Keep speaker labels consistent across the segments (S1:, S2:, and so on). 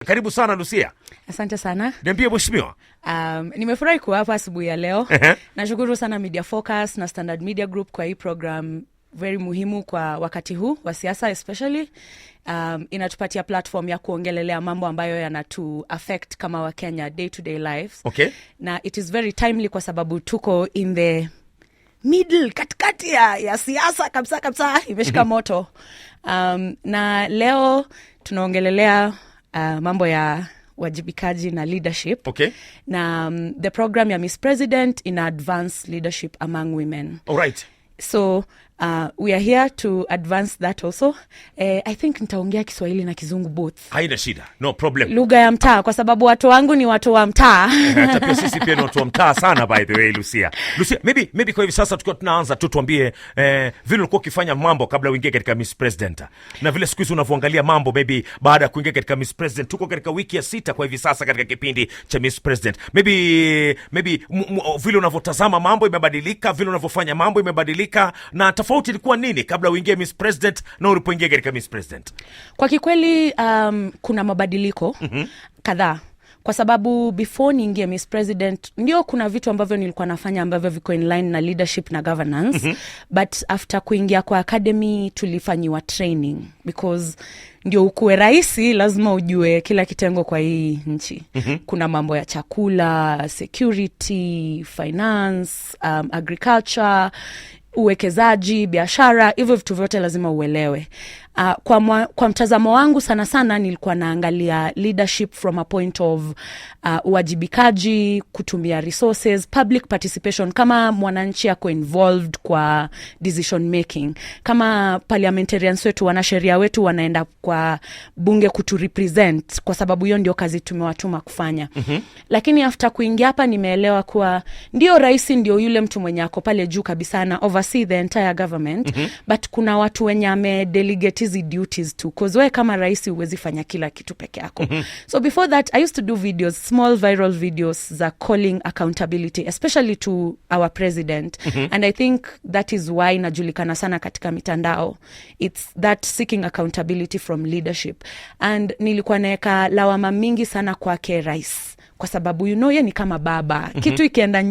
S1: Karibu sana Lucia.
S2: Asante sana.
S1: Niambie mheshimiwa.
S2: Nimefurahi kuwa hapa asubuhi ya leo. Nashukuru sana Media Focus na Standard Media Group kwa hii program very muhimu kwa wakati huu wa siasa especially. Inatupatia platform ya kuongelelea mambo ambayo yanatu affect kama wa Kenya day to day lives.
S1: Okay.
S2: Na it is very timely kwa sababu tuko in the middle katikati ya siasa kabisa imeshika moto. Na leo tunaongelelea mambo ya wajibikaji na leadership.
S1: Okay.
S2: Na the program ya Miss President in advance leadership among women.
S1: All right.
S2: So we are here to advance that also. I think nitaongea Kiswahili na Kizungu both.
S1: Haina shida. No problem.
S2: Lugha ya mtaa kwa sababu watu wangu ni watu wa mtaa.
S1: Hata pia sisi pia ni watu wa mtaa sana by the way Lucia. Lucia, maybe kwa hivi sasa tukiwa tunaanza tu tuambie vile ulikuwa ukifanya mambo kabla uingie katika Miss President. Na vile siku hizi unavyoangalia mambo maybe baada ya kuingia katika Miss President. Tuko katika wiki ya 6 kwa hivi sasa katika kipindi cha Miss President. Maybe vile unavyotazama mambo imebadilika, vile unavyofanya mambo imebadilika, na tofauti ilikuwa nini kabla uingie Miss President na ulipoingia katika Miss President?
S2: Kwa kikweli kuna mabadiliko kadhaa. Kwa sababu before niingie Miss President ndio kuna vitu ambavyo nilikuwa nafanya ambavyo viko in line na leadership na governance. But after kuingia kwa academy tulifanyiwa training because ndio ukuwe raisi lazima ujue kila kitengo kwa hii nchi. Kuna mambo ya chakula, security, finance, agriculture, uwekezaji, biashara, hivyo vitu vyote lazima uelewe. Kwa mtazamo wangu sana nilikuwa naangalia leadership from a point of uwajibikaji, kutumia resources, public participation, kama mwananchi yako involved kwa decision making. Kama parliamentarians wetu, wanasheria wetu wanaenda kwa bunge kuturepresent kwa sababu hiyo ndio kazi tumewatuma kufanya. Lakini after kuingia hapa nimeelewa kuwa ndio rais ndio yule mtu mwenye ako pale juu kabisa na oversee the entire government. But kuna watu wenye amedelegate hizi duties to, cause wewe kama rais huwezi fanya kila kitu peke yako. So before that I used to do videos, small viral videos za calling accountability especially to our president. And I think that is why najulikana sana katika mitandao. It's that seeking accountability from leadership. And nilikuwa naeka lawama mingi sana kwake rais kwa sababu yeye ni kama baba. Kitu ikienda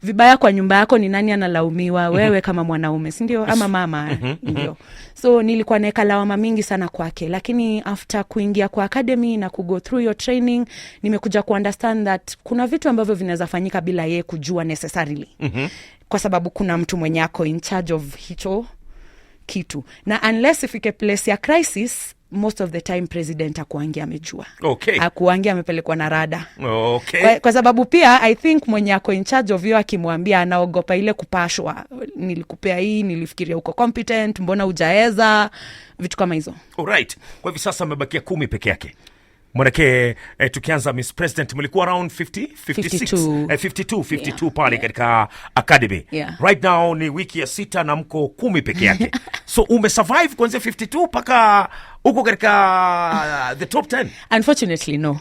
S2: vibaya kwa nyumba yako ni nani analaumiwa? Wewe kama mwanaume, si ndio? Ama mama, ndio. So nilikuwa naeka lawama mingi sana kwake, lakini after kuingia kwa academy na go through your training nimekuja ku understand that kuna vitu ambavyo vinaweza fanyika bila yeye kujua necessarily. Kwa sababu kuna mtu mwenye ako in charge of hicho kitu. Na unless ifike place ya crisis, most of the time president akuangia amejua.
S1: Okay.
S2: Akuangia amepelekwa na rada.
S1: Okay.
S2: Kwa sababu pia I think mwenye ako in charge of hiyo akimwambia anaogopa ile kupashwa. Nilikupea hii, nilifikiria uko competent, mbona hujaeza, vitu kama hizo.
S1: Alright. Kwa hivi sasa mmebakia 10 peke yake. Mwanake tukianza Miss President mlikuwa around 52 pale katika academy. Right now ni wiki ya 6 na mko 10 peke yake. So umesurvive kuanzia 52 paka uko katika the top 10?
S2: Unfortunately no.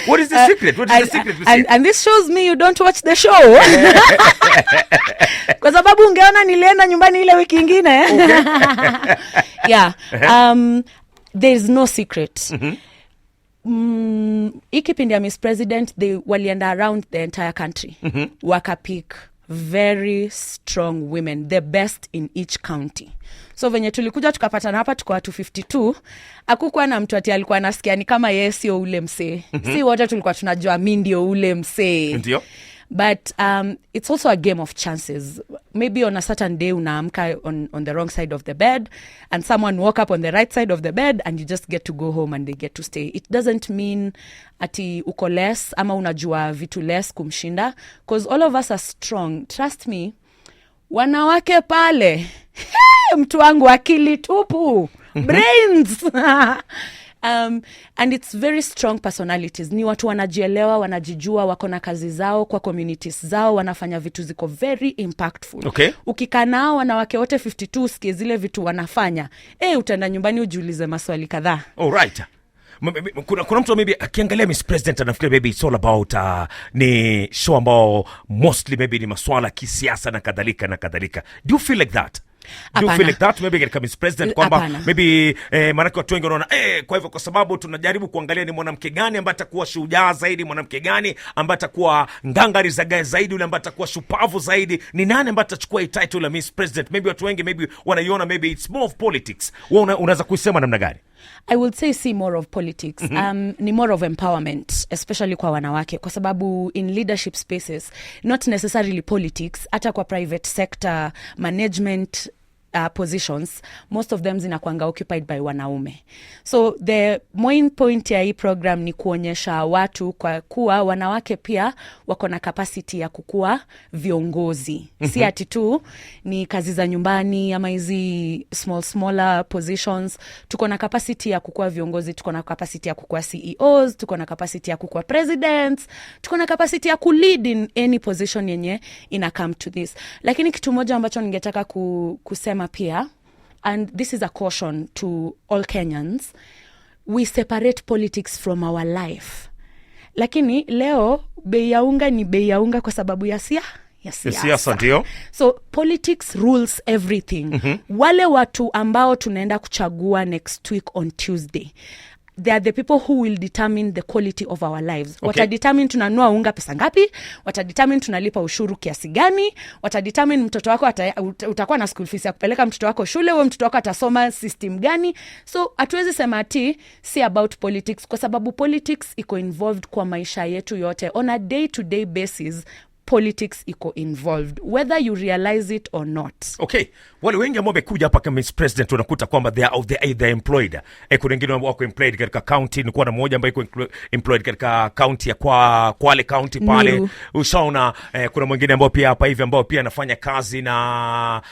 S1: What is the secret? What is the secret?
S2: And this shows me you don't watch the show. Kwa sababu ungeona nilienda nyumbani ile wiki nyingine. Yeah. There is no secret. Ikipindi ya Miss President they walienda around the entire country. Wakapick very strong women, the best in each county. So venye tulikuja tukapatana hapa tuko watu 52, hakukuwa na mtu ati alikuwa anasikia ni kama yeye sio ule msee. Si wote tulikuwa tunajua mimi ndio ule msee.
S1: Ndio.
S2: But it's also a game of chances. Maybe on a certain day unaamka on the wrong side of the bed and someone woke up on the right side of the bed and you just get to go home and they get to stay. It doesn't mean ati uko less ama unajua vitu less kumshinda, because all of us are strong. Trust me, wanawake pale mtu wangu akili tupu, brains. And it's very strong personalities. Ni watu wanajielewa, wanajijua, wako na kazi zao kwa communities zao, wanafanya vitu ziko very impactful.
S1: Okay.
S2: Ukikaa nao wanawake wote 52 usikie zile vitu wanafanya, utaenda nyumbani ujiulize maswali kadhaa.
S1: All right. Kuna mtu maybe akiangalia Miss President anafikiri maybe it's all about ni show ambao mostly maybe ni maswala kisiasa na kadhalika. Do you feel like that? Do you
S2: Hapana.
S1: feel like that maybe katika Miss President kwamba
S2: Hapana.
S1: maybe maanake watu wengi wanaona kwa hivyo kwa sababu tunajaribu kuangalia ni mwanamke gani ambaye atakuwa shujaa zaidi, mwanamke gani ambaye atakuwa ngangari zaidi, yule ambaye atakuwa shupavu zaidi, ni nani ambaye atachukua hii title ya Miss President? Maybe watu wengi maybe wanaiona maybe it's more of politics. Wewe unaweza kusema namna gani?
S2: I would say see more of politics. Ni more of empowerment, especially kwa wanawake, kwa sababu in leadership spaces, not necessarily politics, hata kwa private sector management positions, most of them zinakuanga occupied by wanaume. So the main point ya hii program ni kuonyesha watu kwa kuwa wanawake pia wako na capacity ya kukua viongozi. Si ati tu ni kazi za nyumbani ama hizi smaller positions. Tuko na capacity ya kukua viongozi, tuko na capacity ya kukua CEOs, tuko na capacity ya kukua presidents, tuko na capacity ya kulead in any position yenye ina come to this. Lakini kitu moja ambacho ningetaka kusema pia, and this is a caution to all Kenyans, we separate politics from our life. Lakini leo bei ya unga ni bei ya unga kwa sababu ya siasa
S1: ndio.
S2: So politics rules everything. Wale watu ambao tunaenda kuchagua next week on Tuesday, they are the people who will determine the quality of our lives.
S1: Okay.
S2: Watadetermine tunanua unga pesa ngapi, watadetermine tunalipa ushuru kiasi gani, watadetermine mtoto wako utakuwa na school fees ya kupeleka mtoto wako shule, wewe mtoto wako atasoma system gani. So hatuwezi sema ati si about politics, kwa sababu politics iko involved kwa maisha yetu yote on a day to day basis. Politics iko involved whether you realize it or not.
S1: Okay, wale wengi ambao wamekuja hapa kama Miss President unakuta kwamba they are employed. Kuna wengine wako employed katika county, ni kwa na mmoja ambaye iko employed katika county ya Kwale county pale. Ushaona kuna mwingine ambao pia hapa hivi ambao pia anafanya kazi na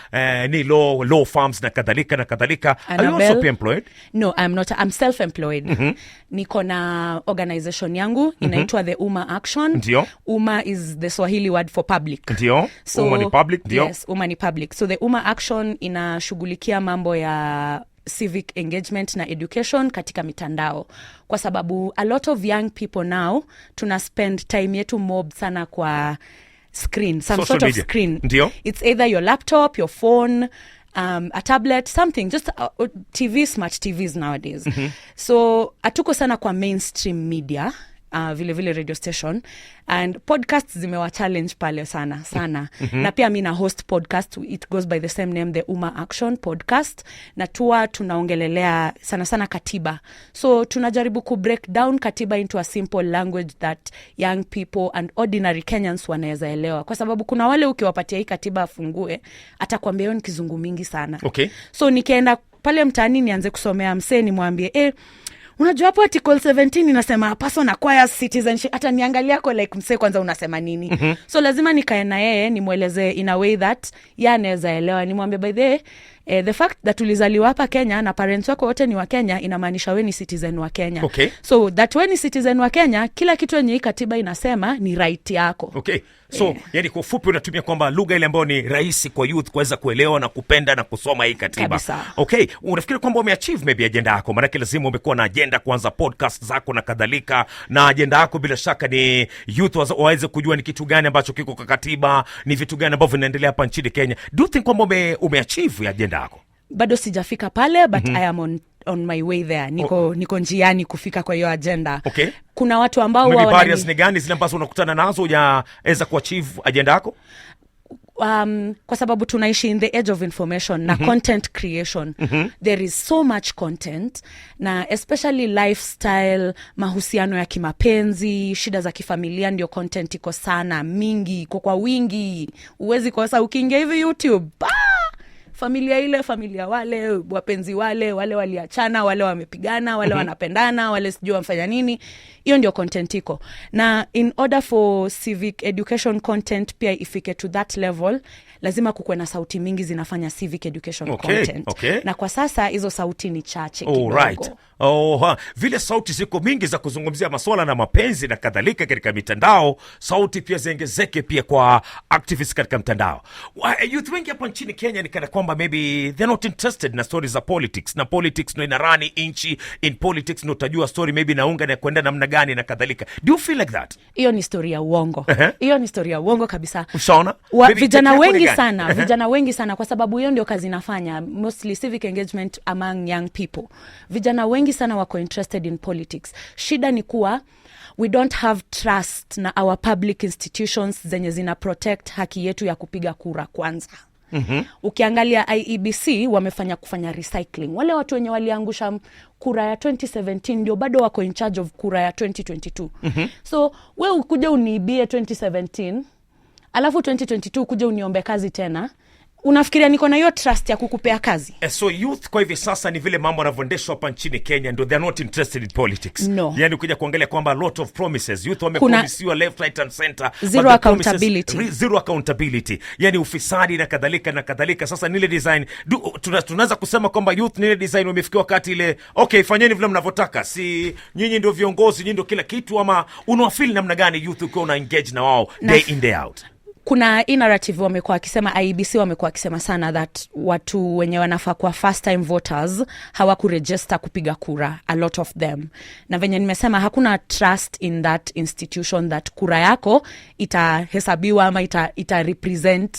S1: ni law firms na kadhalika. Are you also employed?
S2: No, I'm not. I'm self-employed. Niko na organization yangu inaitwa the Umma Action.
S1: Ndio.
S2: Umma is the Swahili word for public.
S1: Ndio.
S2: So,
S1: Umma ni public, ndio.
S2: Yes, Umma ni public. So the Umma Action inashughulikia mambo ya civic engagement na education katika mitandao, kwa sababu a lot of young people now tuna spend time yetu mob sana kwa screen, some
S1: Social
S2: sort
S1: media.
S2: of screen.
S1: Ndio.
S2: It's either your laptop, your phone, a tablet, something, just TV, smart TVs nowadays. So atuko sana kwa mainstream media, vile radio station, and podcasts zimewa challenge pale sana. Na pia mina host podcast, it goes by the same name, the Umma Action podcast, na tunaongelelea sana katiba. So tunajaribu ku break down katiba into a simple language that young people and ordinary Kenyans wanaweza elewa, kwa sababu kuna wale ukiwapatia hii katiba afungue atakwambia hiyo ni kizungu mingi sana.
S1: Okay.
S2: So nikienda pale mtaani nianze kusomea msee nimwambie unajua hapo article 17 inasema person acquires citizenship, hata niangalia kwa like msee kwanza unasema nini. So lazima nikae na yeye nimweleze in a way that anaweza elewa. Nimwambie by the fact that ulizaliwa hapa Kenya na parents wako wote ni wa Kenya inamaanisha wewe ni citizen wa Kenya.
S1: Okay.
S2: So that wewe ni citizen wa Kenya, kila kitu yenye katiba inasema ni right yako.
S1: Okay. So yani kwa ufupi unatumia kwamba lugha ile ambayo ni rahisi kwa youth kuweza kuelewa na kupenda na kusoma hii katiba.
S2: Kabisa.
S1: Okay, unafikiri kwamba umeachieve maybe agenda yako? Maana lazima umekuwa na agenda kuanza podcast zako na kadhalika, na agenda yako bila shaka ni youth waweze kujua ni kitu gani ambacho kiko kwa katiba, ni vitu gani ambavyo vinaendelea hapa nchini Kenya. Do you think kwamba umeachieve agenda yako?
S2: Bado sijafika pale, but I am on my way there. Niko njiani kufika kwa hiyo agenda.
S1: Okay.
S2: Kuna watu ambao
S1: barriers ni gani zile ambazo unakutana nazo hujaweza kuachieve agenda yako?
S2: Kwa sababu tunaishi in the age of information na content creation. There is so much content, na especially lifestyle, mahusiano ya kimapenzi, shida za kifamilia, ndio content iko sana mingi, kwa wingi. Uwezi kosa ukiingia hivi YouTube, familia ile, familia wale, wapenzi wale waliachana, wale wamepigana, wale wanapendana, wale sijui wamfanya nini. Hiyo ndio content iko. Na in order for civic education content pia ifike to that level, lazima kukuwe na sauti mingi zinafanya civic education content.
S1: Okay.
S2: Na kwa sasa hizo sauti ni chache kidogo.
S1: Right. Vile sauti ziko mingi za kuzungumzia masuala na mapenzi na kadhalika katika mitandao, sauti pia ziongezeke pia kwa activists katika mtandao. Youth wengi hapa nchini Kenya ni kana kwamba kwamba maybe they're not interested na stories za politics, na politics no inarani inchi, in politics no utajua story maybe naunga na kwenda namna gani na kadhalika. Do you feel like that?
S2: Hiyo ni story ya uongo. Hiyo ni story ya uongo kabisa.
S1: Ushaona?
S2: Vijana wengi sana, vijana wengi sana, kwa sababu hiyo ndio kazi nafanya, mostly civic engagement among young people. Vijana wengi sana wako interested in politics. Shida ni kuwa we don't have trust na our public institutions zenye zina protect haki yetu ya kupiga kura kwanza. Ukiangalia IEBC kufanya recycling. Wale watu wenye waliangusha kura ya 2017 ndio bado wako in charge of kura ya 2022. So wewe ukuje uniibie 2017, alafu 2022 ukuje uniombe kazi tena. Unafikiria niko na hiyo trust ya kukupea kazi?
S1: So youth kwa hivi sasa ni vile mambo yanavyoendeshwa hapa nchini Kenya, ndio they are not interested in politics.
S2: No.
S1: Yani ukija kuangalia kwamba a lot of promises youth wamepromisiwa left, right and center,
S2: zero accountability.
S1: Zero accountability. Yani ufisadi na kadhalika na kadhalika. Sasa nile design tunaweza kusema kwamba youth nile design wamefikia wakati ile, okay, fanyeni vile mnavyotaka, si nyinyi ndio viongozi, nyinyi ndio kila kitu, ama unawafeel namna gani youth ukiwa una engage na wao day in day out?
S2: Kuna narrative wamekuwa wakisema, IEBC wamekuwa wakisema sana that watu wenye wanafaa kuwa first time voters hawakuregister kupiga kura, a lot of them. Na venye nimesema hakuna trust in that institution that kura yako itahesabiwa ama ita represent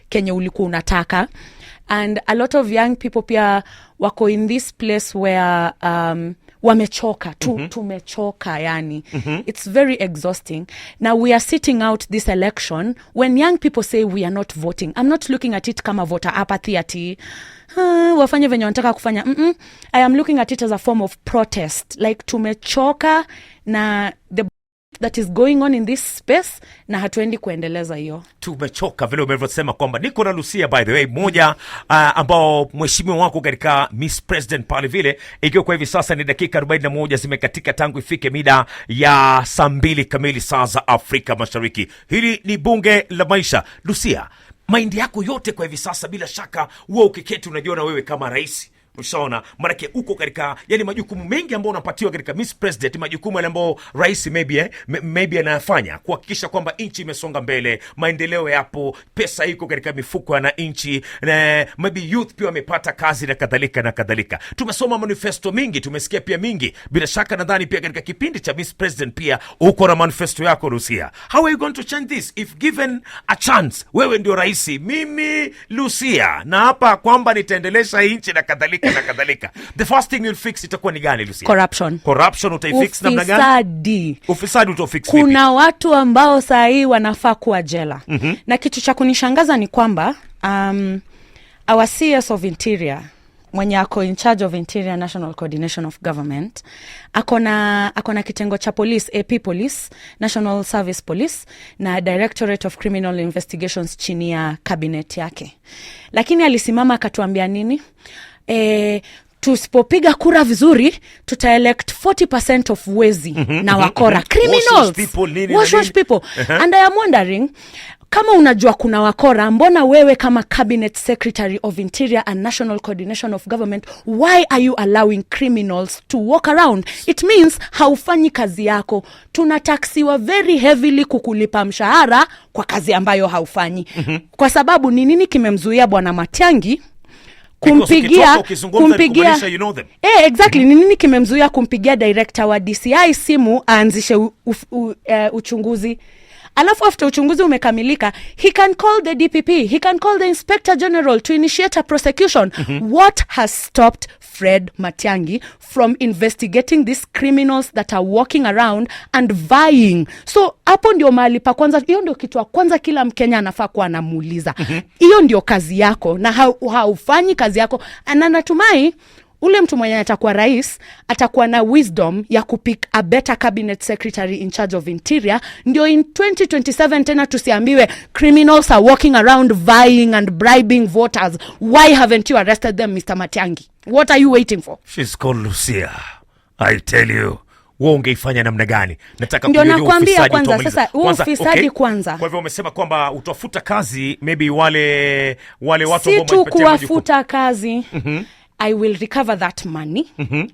S2: Kenya ulikuwa unataka. And a lot of young people pia wako in this place where wamechoka tumechoka yani. It's very exhausting. Now we are sitting out this election when young people say we are not voting. I'm not looking at it kama voter apathy ati wafanye venye wanataka kufanya. I am looking at it as a form of protest. Like tumechoka na the that is going on in this space na hatuendi kuendeleza hiyo.
S1: Tumechoka vile umevyosema kwamba niko na Lucia, by the way, moja ambao mheshimiwa wako katika Miss President pale vile, ikiwa kwa hivi sasa ni dakika 41 zimekatika tangu ifike mida ya saa 2 kamili saa za Afrika Mashariki. Hili ni bunge la maisha. Lucia, mind yako yote kwa hivi sasa bila shaka wewe ukiketi unajiona wewe kama rais. Ushaona, manake uko katika yani majukumu mengi ambayo unapatiwa katika Miss President, majukumu yale ambayo rais maybe anayafanya kuhakikisha kwamba nchi imesonga mbele, maendeleo yapo, pesa iko katika mifuko ya nchi, maybe youth pia wamepata kazi na kadhalika na kadhalika. Tumesoma manifesto mingi, tumesikia pia mingi. Bila shaka nadhani pia katika kipindi cha Miss President pia uko na manifesto yako Lucia. How are you going to change this if given a chance? Wewe ndio rais, mimi Lucia, na hapa kwamba nitaendelesha nchi na kadhalika na kadhalika. The first thing you'll fix itakuwa ni gani Lucia? Corruption utaifix namna gani? Ufisadi utafix vipi?
S2: Kuna watu ambao saa hii wanafaa kuwa jela. Na kitu cha kunishangaza ni kwamba our CS of Interior, mwenye ako in charge of Interior National Coordination of Government, akona kitengo cha police, AP Police, National Service Police na Directorate of Criminal Investigations chini ya cabinet yake. Lakini alisimama akatuambia nini? Tusipopiga kura vizuri tutaelect 40% of wezi na wakora, criminals, wash people. And I am wondering, kama unajua kuna wakora, mbona wewe kama cabinet secretary of Interior and National Coordination of Government, why are you allowing criminals to walk around? It means haufanyi kazi yako. Tunataksiwa very heavily kukulipa mshahara kwa kazi ambayo haufanyi. Kwa sababu ni nini kimemzuia Bwana Matiang'i kumpigia
S1: you know them.
S2: Exactly. Ni nini kimemzuia kumpigia director wa DCI simu aanzishe uchunguzi? Alafu after uchunguzi umekamilika, he can call the DPP, he can call the Inspector General to initiate a prosecution. What has stopped Fred Matiang'i from investigating these criminals that are walking around and vying? So hapo ndio mahali pa kwanza, hiyo ndio kitu kwanza kila Mkenya anafaa kuwa anamuuliza. Hiyo ndio kazi yako na haufanyi kazi yako. Anatumai ule mtu mwenye atakuwa rais atakuwa na wisdom ya kupick a better cabinet secretary in charge of Interior, ndio in 2027 tena tusiambiwe criminals are walking around vying and bribing voters. Why haven't you arrested them, Mr. Matiang'i? What are you waiting for?
S1: She's called Lucia. I tell you, ungeifanya namna gani? Nataka
S2: ndio nakwambia kwanza sasa ufisadi kwanza.
S1: Kwa hivyo umesema kwamba utafuta kazi maybe wale watu
S2: ambao si tu kuwafuta kazi. I will recover that money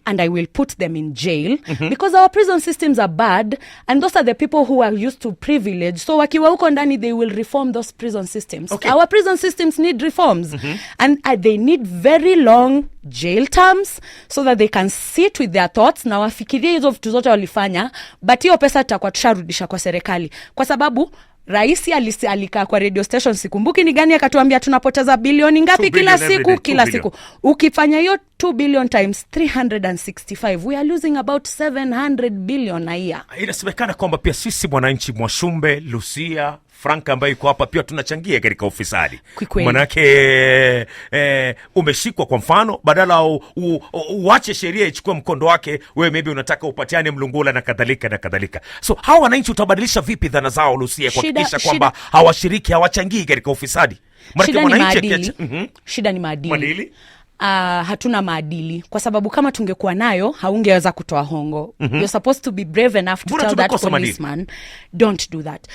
S2: and I will put them in jail because our prison systems are bad and those are the people who are used to privilege. So wakiwa huko ndani, they will reform those prison systems.
S1: Okay.
S2: Our prison systems need reforms and they need very long jail terms so that they can sit with their thoughts na wafikirie hizo vitu zote walifanya, but hiyo pesa tutakuwa tusharudisha kwa serikali, kwa sababu Raisi alikaa kwa radio station, sikumbuki ni gani, akatuambia tunapoteza bilioni ngapi kila siku kila siku. Ukifanya hiyo 2 billion times 365, we are losing about 700 billion a year.
S1: Inasemekana kwamba pia sisi mwananchi Mwashumbe, Lucia, Frank ambaye yuko hapa pia tunachangia katika ufisadi. Manake umeshikwa kwa mfano, badala uache sheria ichukue mkondo wake, wewe maybe unataka upatiane mlungula na kadhalika na kadhalika. So hawa wananchi utabadilisha vipi dhana zao, Lucia, kuhakikisha kwamba hawashiriki, hawachangii katika ufisadi?
S2: Shida ni maadili. Hatuna maadili, kwa sababu kama tungekuwa nayo haungeweza kutoa hongo. You're supposed to be brave enough to tell that policeman, don't do that.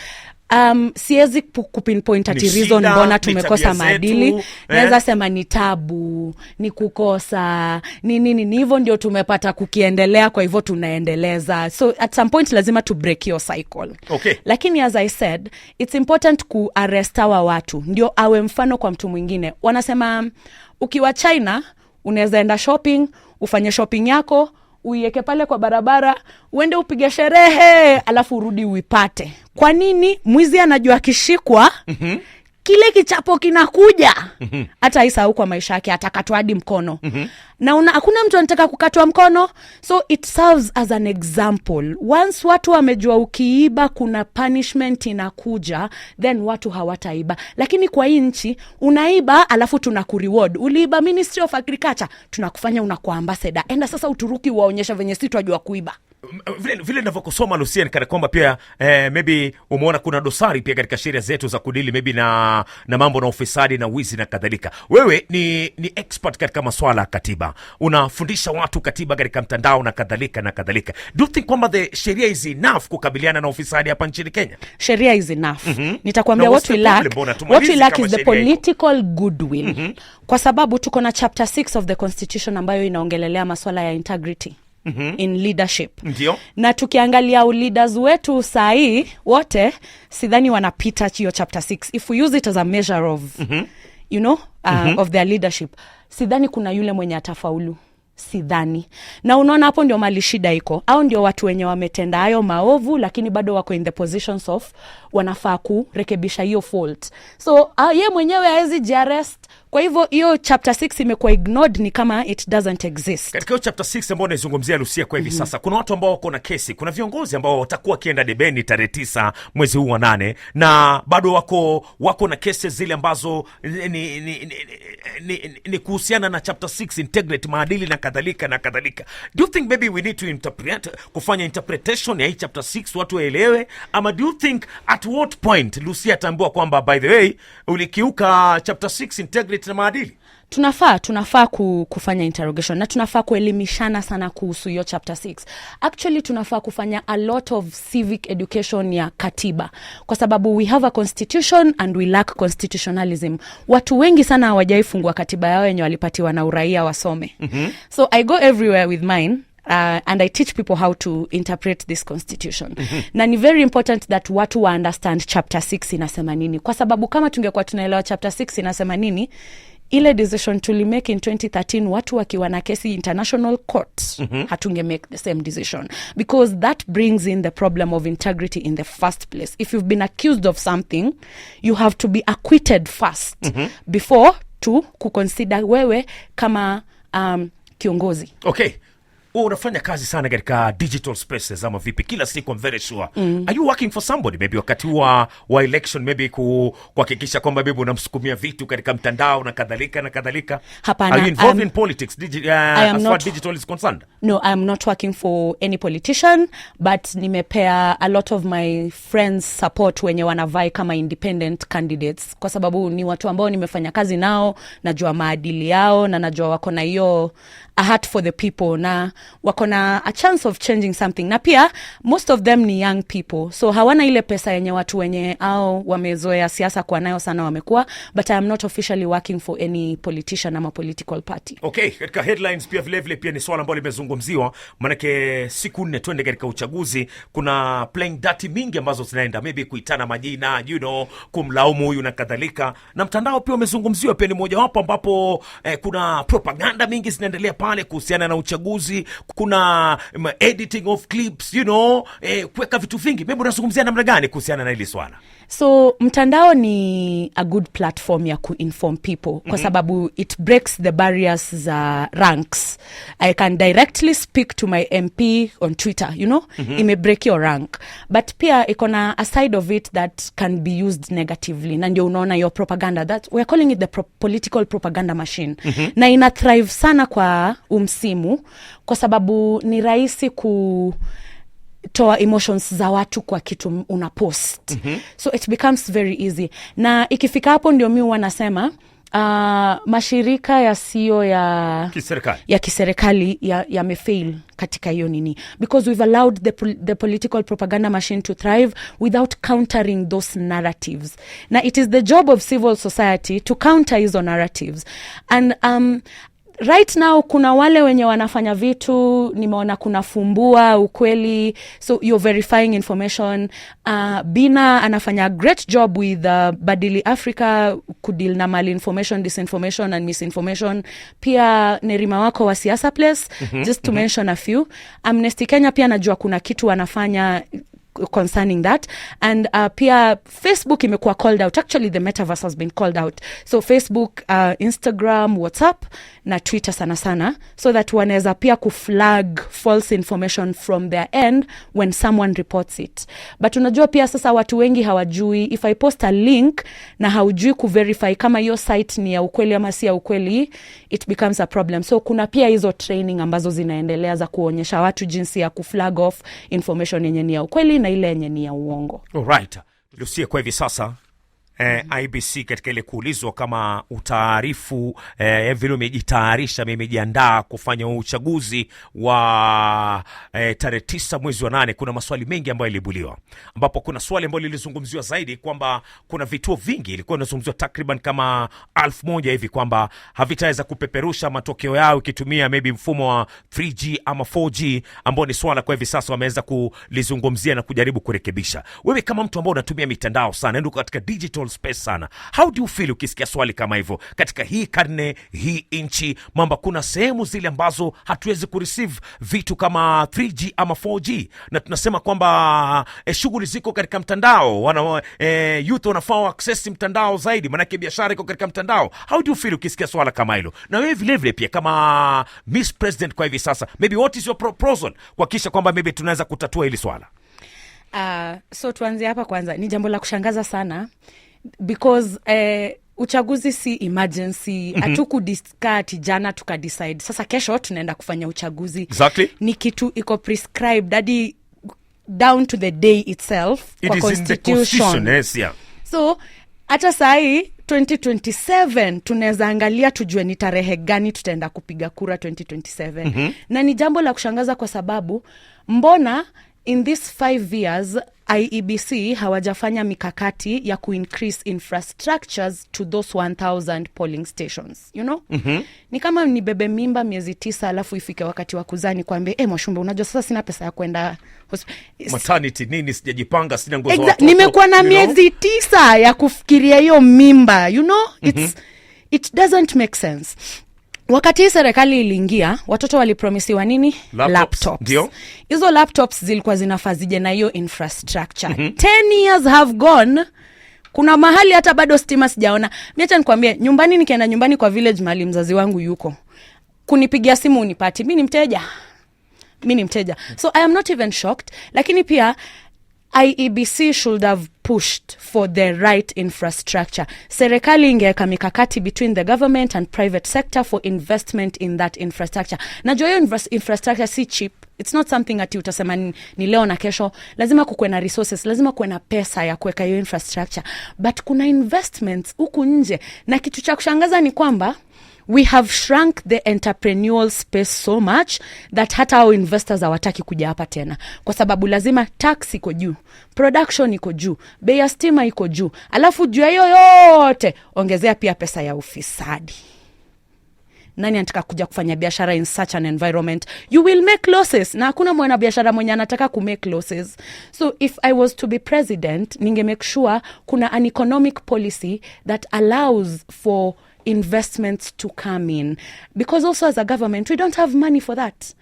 S2: Siwezi kupinpoint ati reason mbona tumekosa maadili. Naweza sema ni tabu, ni kukosa, ni hivyo ndio tumepata kukiendelea, kwa hivyo tunaendeleza. So at some point lazima to break your cycle.
S1: Okay.
S2: Lakini as I said, it's important ku arrest wa watu ndio awe mfano kwa mtu mwingine. Wanasema ukiwa China unaweza enda shopping, ufanye shopping yako, uiweke pale kwa barabara, uende upige sherehe, alafu urudi uipate. Kwa nini? Mwizi anajua kishikwa kile kichapo kinakuja, hata isahau kwa maisha yake, atakatwa hadi mkono. Na hakuna mtu anataka kukatwa mkono, so it serves as an example. Once watu wamejua ukiiba kuna punishment inakuja, then watu hawataiba. Lakini kwa hii nchi unaiba alafu tunakureward. Uliiba Ministry of Agriculture, tunakufanya unakuwa ambassador. Enda sasa Uturuki waonyesha venye sisi tunajua kuiba.
S1: Vile ninavyosoma Lucia, ni kana kwamba pia maybe umeona kuna dosari pia katika sheria zetu za kudili maybe na mambo na ufisadi na wizi na kadhalika. Wewe ni expert katika masuala ya katiba, unafundisha watu katiba katika mtandao na kadhalika na kadhalika. Do you think kwamba the sheria is enough kukabiliana na ufisadi hapa nchini Kenya?
S2: Sheria is enough. Nitakwambia what we lack is the political goodwill. Kwa sababu tuko na chapter 6 of the constitution ambayo inaongelelea masuala ya integrity in leadership.
S1: Ndiyo.
S2: Na tukiangalia leaders wetu sahi wote, sidhani wanapita hiyo chapter 6. If we use it as a measure of of their leadership, sidhani kuna yule mwenye atafaulu. Sidhani. Na unaona hapo ndio mali shida iko. Au ndio watu wenye wametenda hayo maovu lakini bado wako in the positions of wanafaa kurekebisha hiyo fault. So yeye mwenyewe haezi jiarrest. Kwa hivyo hiyo chapter 6 imekuwa ignored, ni kama it doesn't exist.
S1: Katika hiyo chapter 6 ambayo naizungumzia Lucia kwa hivi sasa, kuna watu ambao wako na kesi, kuna viongozi ambao watakuwa kienda debeni tarehe 9 mwezi huu wa 8, na bado wako na kesi zile ambazo ni kuhusiana na chapter 6, integrity, maadili na kadhalika na kadhalika. Do you think maybe we need to kufanya interpretation ya hii chapter 6 watu waelewe, ama do you think at what point Lucia atambua kwamba by the way ulikiuka chapter 6 integrity na maadili?
S2: Tunafaa kufanya interrogation na tunafaa kuelimishana sana kuhusu hiyo chapter 6. Actually tunafaa kufanya a lot of civic education ya katiba, kwa sababu we have a constitution and we lack constitutionalism. Watu wengi sana hawajaifungua katiba yao yenye walipatiwa na uraia wasome. So I go everywhere with mine. And I teach people how to interpret this constitution. Na ni very important that watu wa understand chapter 6 inasema nini, kwa sababu kama tungekuwa tunaelewa chapter 6 inasema nini, ile decision tulimake in 2013 watu wakiwa na kesi international court, hatunge make the same decision, because that brings in the problem of integrity in the first place. If you've been accused of something, you have to be acquitted first before to kuconsider wewe kama kiongozi.
S1: Okay. Unafanya kazi sana katika digital spaces ama vipi? Kila siku I'm very sure. Are you working for somebody maybe wakati wa election, maybe kuhakikisha kwamba maybe unamsukumia vitu katika mtandao na kadhalika na kadhalika?
S2: Hapana.
S1: Are you involved in politics as far digital is concerned?
S2: No, I'm not working for any politician, but nimepea a lot of my friends support wenye wanavai kama independent candidates, kwa sababu ni watu ambao nimefanya kazi nao, najua maadili yao na najua wako na hiyo a heart for the people na wakona a chance of changing something. Na pia most of them ni young people, so hawana ile pesa yenye watu wenye au wamezoea siasa kwa nayo sana wamekuwa, but I am not officially working for any politician ama political party.
S1: Okay, katika headlines pia vile pia ni swala ambalo limezungumziwa, manake siku 4 twende katika uchaguzi, kuna playing dirty mingi ambazo zinaenda, maybe kuitana majina, kumlaumu huyu na kadhalika, na mtandao pia umezungumziwa pia ni moja wapo ambapo kuna propaganda mingi zinaendelea pale kuhusiana na uchaguzi, kuna editing of clips, kuweka vitu vingi. Maybe unazungumzia namna gani kuhusiana na hili swala?
S2: So mtandao ni a good platform ya kuinform people kwa sababu it breaks the barriers za ranks. I can directly speak to my MP on Twitter, ime break your rank, but pia ikona a side of it that can be used negatively, na ndio unaona your propaganda, that we're calling it the political propaganda machine. Na ina thrive sana kwa umsimu kwa sababu ni rahisi toa emotions za watu kwa kitu una post. So it becomes very easy. Na ikifika hapo ndio mimi wanasema mashirika yasiyo ya kiserikali yamefail katika hiyo nini, because we've allowed the political propaganda machine to thrive without countering those narratives. Na it is the job of civil society to counter hizo narratives. And right now kuna wale wenye wanafanya vitu, nimeona kuna fumbua ukweli, so you're verifying information. Bina anafanya a great job with Badili Africa kudeal na malinformation, disinformation and misinformation. Pia Nerima wako wa Siasa Place, just to mention a few. Amnesty Kenya pia najua kuna kitu wanafanya concerning that. And pia Facebook imekuwa called out. Actually the metaverse has been called out. So Facebook, Instagram, WhatsApp na Twitter sana, so that wanaweza pia kuflag false information from their end when someone reports it. But unajua pia sasa watu wengi hawajui, if I post a link na haujui kuverify kama hiyo site ni ya ukweli ama si ya ukweli, it becomes a problem. So kuna pia hizo training ambazo zinaendelea za kuonyesha watu jinsi ya kuflag off information yenye ni ya ukweli na ile yenye ni ya uongo.
S1: Alright. Lucia, kwa hivi sasa IBC katika ile kuulizwa kama utaarifu vile umejitayarisha, umejiandaa kufanya uchaguzi wa tarehe 9 mwezi wa 8, kuna maswali mengi ambayo yalibuliwa, ambapo kuna swali ambalo lilizungumziwa zaidi kwamba kuna vituo vingi, ilikuwa inazungumziwa takriban kama 1000 hivi, kwamba havitaweza kupeperusha matokeo yao ikitumia maybe mfumo wa 3G ama 4G, ambao ni swala kwa hivi sasa wameweza kulizungumzia na kujaribu kurekebisha. Wewe kama mtu ambao unatumia mitandao sana, ndio katika digital space sana, how do you feel ukisikia swali kama hivyo katika hii karne, hii inchi, mambo kuna sehemu zile ambazo hatuwezi kureceive vitu kama 3G ama 4G, na tunasema kwamba shughuli ziko katika mtandao, youth wanafaa access mtandao zaidi, manake biashara iko katika mtandao. How do you feel ukisikia swala kama hilo? Na wewe vile pia kama Miss President kwa hivi sasa, maybe what is your proposal kuhakikisha kwamba maybe tunaweza kutatua hili swala?
S2: So tuanzie hapa kwanza. Ni jambo la kushangaza sana because uchaguzi si emergency. Hatukudiscuss jana tukadecide sasa kesho tunaenda kufanya uchaguzi.
S1: Exactly.
S2: Ni kitu iko prescribed hadi down to the day itself.
S1: It
S2: kwa
S1: is in the constitution. Yes, yeah.
S2: So hata sahi 2027 tunaweza angalia tujue ni tarehe gani tutaenda kupiga kura 2027. Na ni jambo la kushangaza kwa sababu mbona in this 5 years IEBC hawajafanya mikakati ya increase infrastructures to those 1000 polling stations, Ni kama ni bebe mimba miezi 9 alafu ifike wakati wa kuzani kwambie Mwashumbe, unajua sasa sina pesa ya kwenda
S1: maternity nini, sijajipanga, sina nguo za watoto.
S2: Nimekuwa na miezi 9 ya kufikiria hiyo mimba, it doesn't make sense. Wakati serikali iliingia, watoto walipromisiwa nini? Laptops.
S1: Ndio.
S2: Hizo laptops zilikuwa zinafazije na hiyo infrastructure. 10 years have gone. Kuna mahali hata bado stima sijaona. Miacha nikwambie, nyumbani nikienda nyumbani kwa village mahali mzazi wangu yuko, kunipigia simu unipati. Mimi ni mteja. So I am not even shocked. Lakini pia IEBC should have pushed for the right infrastructure. Serikali ingeweka mikakati between the government and private sector for investment in that infrastructure. Najua hiyo infrastructure si cheap. It's not something ati utasema ni leo na kesho. Lazima kuwe na resources, lazima kuwe na pesa ya kuweka hiyo infrastructure. But kuna investments huku nje. Na kitu cha kushangaza ni kwamba we have shrunk the entrepreneurial space so much that hata our investors hawataki kuja hapa tena, kwa sababu lazima tax iko juu, production iko juu, bei ya stima iko juu, alafu juu ya hiyo yote ongezea pia pesa ya ufisadi. Nani anataka kuja kufanya biashara in such an environment? You will make losses. Na hakuna mwana biashara mwenye anataka ku make losses. So if I was to be president, ninge make sure kuna an economic policy that allows for investments to come in, because also as a government we don't have money for that.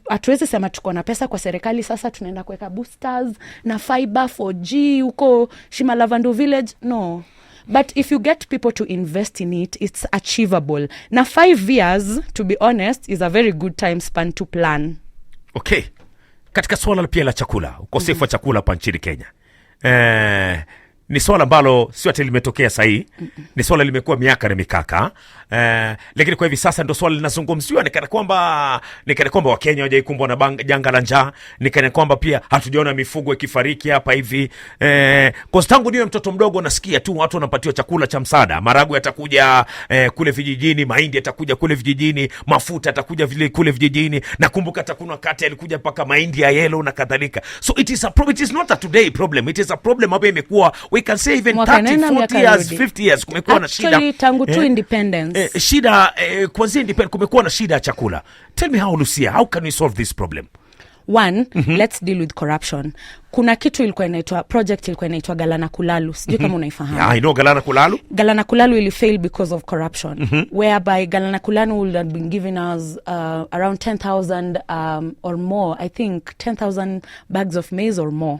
S2: Hatuwezi sema tuko na pesa kwa serikali sasa tunaenda kuweka boosters na fiber 4G huko Shimalavandu village. No. But if you get people to invest in it, it's achievable. Na 5 years, to be honest, is a very good time span to plan.
S1: Okay. Katika swala pia la chakula, ukosefu wa chakula hapa nchini Kenya, ni swala ambalo sio ati limetokea sahi, ni swala limekuwa miaka na mikaka, lakini kwa hivi sasa ndio swala linazungumziwa. Nikana kwamba Wakenya hawajaikumbwa na janga la njaa, nikana kwamba pia hatujaona mifugo ikifariki hapa hivi. Kwa tangu niwe mtoto mdogo nasikia tu watu wanapatiwa chakula cha msaada, maragu yatakuja kule vijijini, mahindi yatakuja kule vijijini, mafuta yatakuja vile kule vijijini. Nakumbuka takuna kati alikuja paka mahindi ya Aiyela na kadhalika. So it is not a today problem, it is a problem ambayo imekuwa, we can say even 30, 40 years, 50 years kumekuwa na shida.
S2: Actually tangu tu independence.
S1: Shida kwanza independence kumekuwa na shida ya chakula. Tell me how, Lucia, how can we solve this problem?
S2: One, let's deal with corruption. Kuna kitu ilikuwa inaitwa project ilikuwa inaitwa Galana Kulalu. Sijui kama unaifahamu.
S1: Yeah, I know Galana Kulalu.
S2: Galana Kulalu will fail because of corruption. Whereby Galana Kulalu would have been giving us around 10,000 or more. I think 10,000 bags of maize or more.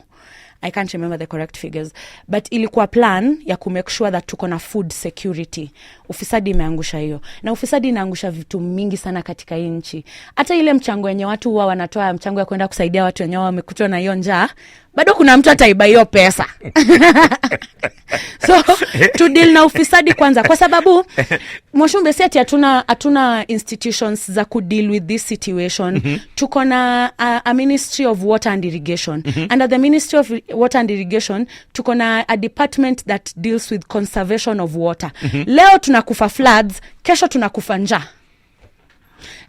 S2: I can't remember the correct figures, but ilikuwa plan ya ku make sure that tuko na food security. Ufisadi imeangusha hiyo, na ufisadi inaangusha vitu mingi sana katika nchi. Hata ile mchango yenye watu huwa wanatoa, mchango ya kwenda kusaidia watu wenye wamekutwa na hiyo njaa, bado kuna mtu ataiba hiyo pesa. So to deal na ufisadi kwanza, kwa sababu Mwashumbe si ati hatuna institutions za ku deal with this situation. Tuko na a Ministry of Water and Irrigation. Under the Ministry of Water and Irrigation tuko na a department that deals with conservation of water. Leo tunakufa floods, kesho tunakufa njaa.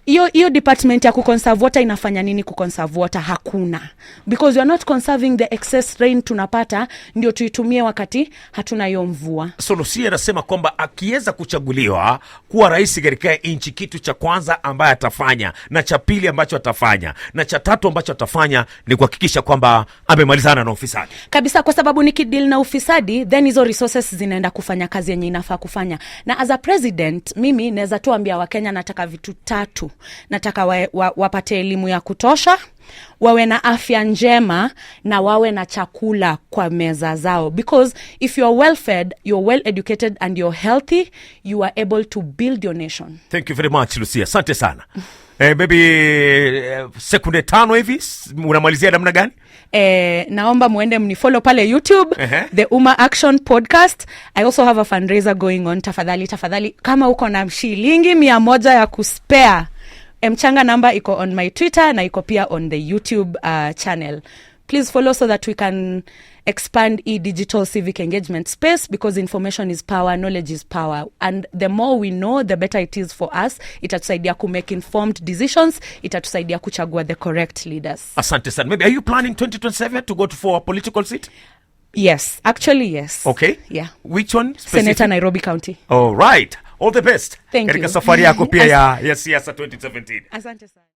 S2: Iyo department ya kuconserve water inafanya nini kuconserve water? Hakuna. Because you are not conserving the excess rain tunapata, ndio tuitumie wakati hatuna hiyo mvua.
S1: So Lucia anasema kwamba akiweza kuchaguliwa kuwa rais katika nchi, kitu cha kwanza ambaye atafanya, na cha pili ambacho atafanya, na cha tatu ambacho atafanya ni kuhakikisha kwamba amemalizana na ufisadi.
S2: Kabisa, kwa sababu nikideal na ufisadi, then hizo resources zinaenda kufanya kazi yenye inafaa kufanya. Na as a president, mimi naweza tuambia Wakenya nataka vitu 3. Nataka wapate elimu ya kutosha, wawe na afya njema, na wawe na chakula kwa meza zao. Because if you are well fed, you're well educated and you're healthy, you are able to build your nation.
S1: Thank you very much, Lucia. Asante sana. Maybe sekunde 5 hivi unamalizia namna gani?
S2: Naomba muende mnifollow pale YouTube, The Uma Action Podcast. I also have a fundraiser going on. Tafadhali kama uko na shilingi 100 ya kuspare, mchanga number iko on my Twitter na iko pia on the YouTube channel. Please follow so that we can expand digital civic engagement space, because information is power, knowledge is power, and the more we know, the better it is for us. Itatusaidia ku make informed decisions, itatusaidia kuchagua the correct leaders.
S1: Asante sana. Maybe are you planning 2027 to go for a political seat?
S2: Yes, actually yes.
S1: Okay.
S2: Yeah.
S1: Which one?
S2: Senator Nairobi County.
S1: All right. All the best.
S2: Thank you.
S1: Katika safari yako pia ya siasa 2017.
S2: Asante sana.